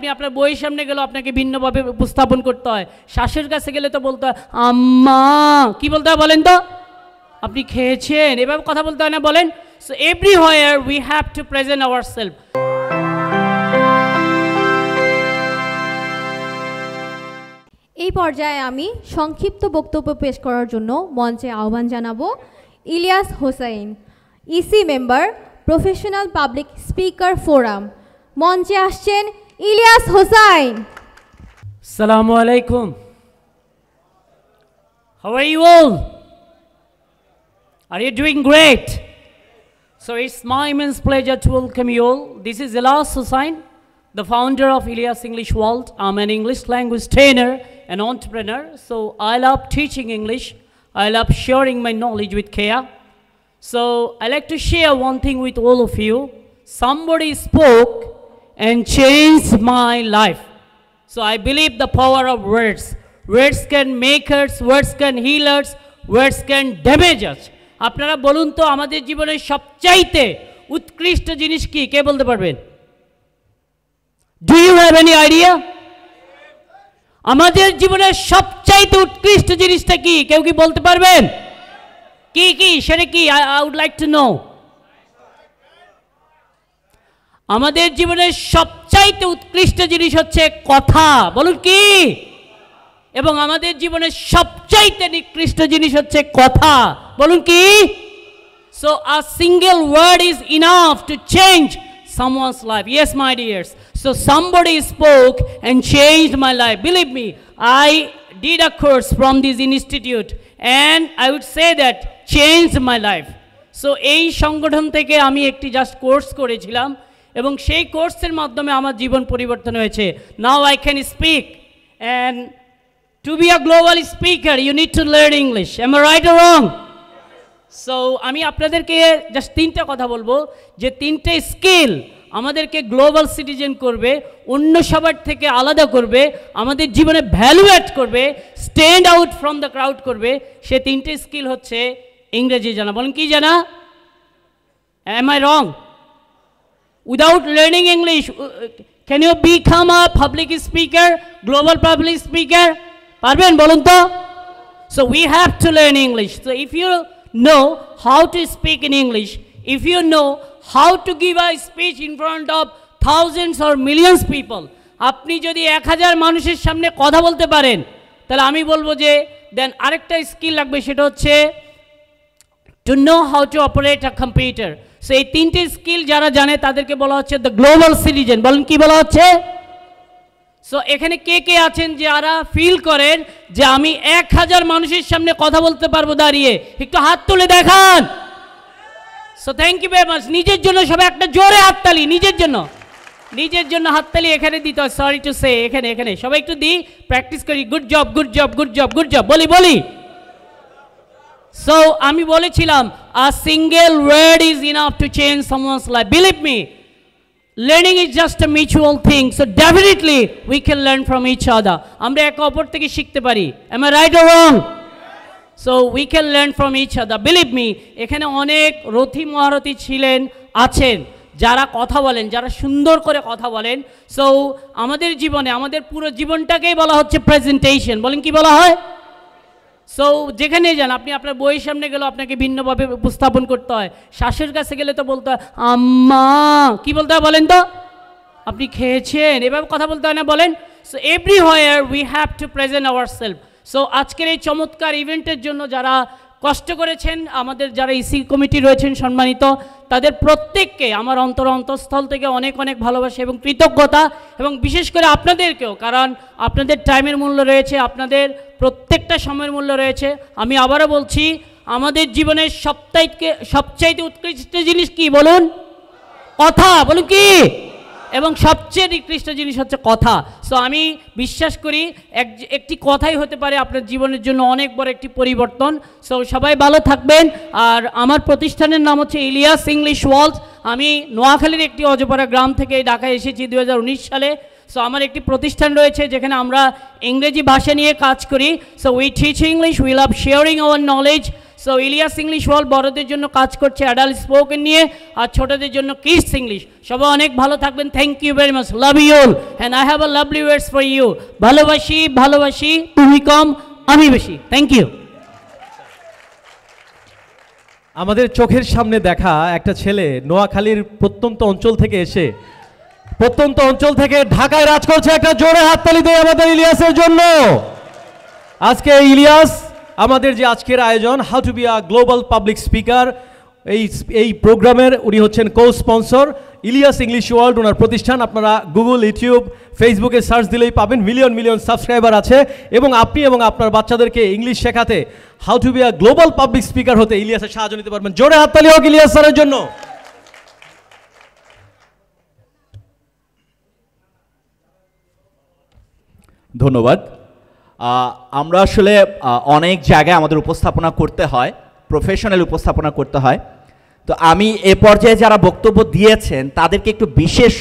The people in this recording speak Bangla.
আপনি আপনার বইয়ের সামনে গেলেও আপনাকে ভিন্নভাবে উপস্থাপন করতে হয়। শাশুর কাছে গেলে তো বলতে হয় আম্মা, কি বলতে হয় বলেন তো? আপনি খেয়েছেন, এভাবে কথা বলতে হয় না বলেন? So everywhere we have two present ourself. এই পর্যায়ে আমি সংক্ষিপ্ত বক্তব্য পেশ করার জন্য মঞ্চে আহ্বান জানাবো Ilias Hossain, EC member, professional public speaker forum. মঞ্চে আসছেন ইলিয়াস হোসাইন। আসসালামু আলাইকুম। How are you all? Are you doing great? So it's my immense pleasure to welcome you all. This is Ilyas Hossain, the founder of Ilyas English World. I'm an English language trainer and entrepreneur. So I love teaching English. I love sharing my knowledge with care. So I like to share one thing with all of you. Somebody spoke and changed my life. So I believe the power of words. Words can make us, words can heal us, words can damage us. আপনারা বলুন তো আমাদের জীবনের সবচাইতে উৎকৃষ্ট জিনিস কি, কে বলতে পারবেন? Do you have any idea? আমাদের জীবনের সবচাইতে উৎকৃষ্ট জিনিসটা কি, কেউ কি বলতে পারবেন? কি কি সেটা কি? I would like to know. আমাদের জীবনের সবচাইতে উৎকৃষ্ট জিনিস হচ্ছে কথা। বলুন কি? এবং আমাদের জীবনের সবচাইতে নিকৃষ্ট জিনিস হচ্ছে কথা। বলুন কি? So a single word is enough to change someone's life. Yes, my dears. So somebody spoke and changed my life. Believe me, I did a course from this institute and I would say that changed my life. So এই সংগঠন থেকে আমি একটি জাস্ট কোর্স করেছিলাম এবং সেই কোর্সের মাধ্যমে আমার জীবন পরিবর্তন হয়েছে। Now I can speak, and to be a global speaker you need to learn English. Am I right or wrong? So আমি আপনাদেরকে জাস্ট তিনটা কথা বলবো, যে তিনটে স্কিল আমাদেরকে গ্লোবাল সিটিজেন করবে, অন্য সবার থেকে আলাদা করবে, আমাদের জীবনে ভ্যালু অ্যাড করবে, stand out from the crowd করবে। সে তিনটে স্কিল হচ্ছে ইংরেজি জানা। বলেন কি জানা? Am I wrong? Without learning English can you become a public speaker, global public speaker? পারবেন বলুন তো? So we have to learn English. So if you know how to speak in English, if you know how to give a speech in front of thousands or millions people, আপনি যদি 1000 মানুষের সামনে কথা বলতে পারেন, তাহলে আমি বলবো যে দেন আরেকটা স্কিল লাগবে, সেটা হচ্ছে to know how to operate a computer. So এই তিনটে স্কিল যারা জানে তাদেরকে বলা হচ্ছে দ্য গ্লোবাল সিটিজেন। বলেন কি বলা হচ্ছে? সো এখানে কে কে আছেন যারা ফিল করেন যে আমি 1000 মানুষের সামনে কথা বলতে পারবো দাঁড়িয়ে? একটু হাত তুলে দেখান। So thank you very much. নিজের জন্য সবাই একটা জোরে হাততালি, নিজের জন্য, নিজের জন্য হাততালি এখানে দিতে হয়। সরি টু সে, এখানে এখানে সবাই একটু দিই, প্র্যাকটিস করি। Good job, good job, good job, good job, বলি বলি। সো আমি বলেছিলাম a single word is enough to change someone's life. Believe me, learning is just a mutual thing, so definitely we can learn from each other. আমরা একে অপর থেকে শিখতে পারি। Am I right or wrong? So we can learn from each other. Believe me, এখানে অনেক রথী মহারথী ছিলেন, আছেন, যারা কথা বলেন, যারা সুন্দর করে কথা বলেন। সো আমাদের জীবনে, আমাদের পুরো জীবনটাকেই বলা হচ্ছে প্রেজেন্টেশন। বলেন কি বলা হয়? সো যেখানে যান, আপনি আপনার বইয়ের সামনে গেলেও আপনাকে ভিন্নভাবে উপস্থাপন করতে হয়। শাশুর কাছে গেলে তো বলতে হয় আম্মা, কি বলতে হয় বলেন তো? আপনি খেয়েছেন, এভাবে কথা বলতে হয় না বলেন? So everywhere we have two present ourself. So আজকের এই চমৎকার ইভেন্টের জন্য যারা কষ্ট করেছেন, আমাদের যারা ইসি কমিটি রয়েছেন সম্মানিত, তাদের প্রত্যেককে আমার অন্তঃস্থল থেকে অনেক অনেক ভালোবাসা এবং কৃতজ্ঞতা, এবং বিশেষ করে আপনাদেরকেও, কারণ আপনাদের টাইমের মূল্য রয়েছে, আপনাদের প্রত্যেকটা সময়ের মূল্য রয়েছে। আমি আবারও বলছি, আমাদের জীবনের সবচাইতে উৎকৃষ্ট জিনিস কি বলুন? কথা। বলুন কি? এবং সবচেয়ে নিকৃষ্ট জিনিস হচ্ছে কথা। সো আমি বিশ্বাস করি একটি কথাই হতে পারে আপনার জীবনের জন্য অনেক বড় একটি পরিবর্তন। সো সবাই ভালো থাকবেন। আর আমার প্রতিষ্ঠানের নাম হচ্ছে ইলিয়াস ইংলিশ ওয়ার্ল্ড। আমি নোয়াখালীর একটি অজপাড়া গ্রাম থেকে ঢাকায় এসেছি 2019 সালে। সো আমার একটি প্রতিষ্ঠান রয়েছে যেখানে আমরা ইংরেজি ভাষা নিয়ে কাজ করি। So we teach English, we love sharing our knowledge. So Ilias English world বড়দের জন্য কাজ করছে অ্যাডাল্ট স্পোকেন নিয়ে, আর ছোটদের জন্য কিডস ইংলিশ। সবাই অনেক ভালো থাকবেন। Thank you very much, love you all, and I have a lovely words for you. ভালোবাসি ভালোবাসি, তুমি কম আমি বেশি। Thank you. আমাদের চোখের সামনে দেখা একটা ছেলে নোয়াখালীর প্রত্যন্ত অঞ্চল থেকে এসে ঢাকায় রাজ করছে। একটা জোরে হাততালি দেয় আমাদের ইলিয়াসের জন্য। আজকে ইলিয়াস আমাদের যে আজকের আয়োজন how to be a global public speaker, এই প্রোগ্রামের উনি হচ্ছেন co sponsor. Ilias English world ওনার প্রতিষ্ঠান। আপনারা গুগল, ইউটিউব, ফেসবুকে সার্চ দিলেই পাবেন। মিলিয়ন মিলিয়ন সাবস্ক্রাইবার আছে, এবং আপনি এবং আপনার বাচ্চাদেরকে ইংলিশ শেখাতে, how to be a global public speaker হতে ইলিয়াসের সাহায্য নিতে পারবেন। জোরে হাততালি হোক ইলিয়াস স্যারের জন্য। ধন্যবাদ। আমরা আসলে অনেক জায়গায় আমাদের উপস্থাপনা করতে হয়, প্রফেশনাল উপস্থাপনা করতে হয়। তো আমি এ পর্যায়ে যারা বক্তব্য দিয়েছেন তাদেরকে একটু বিশেষ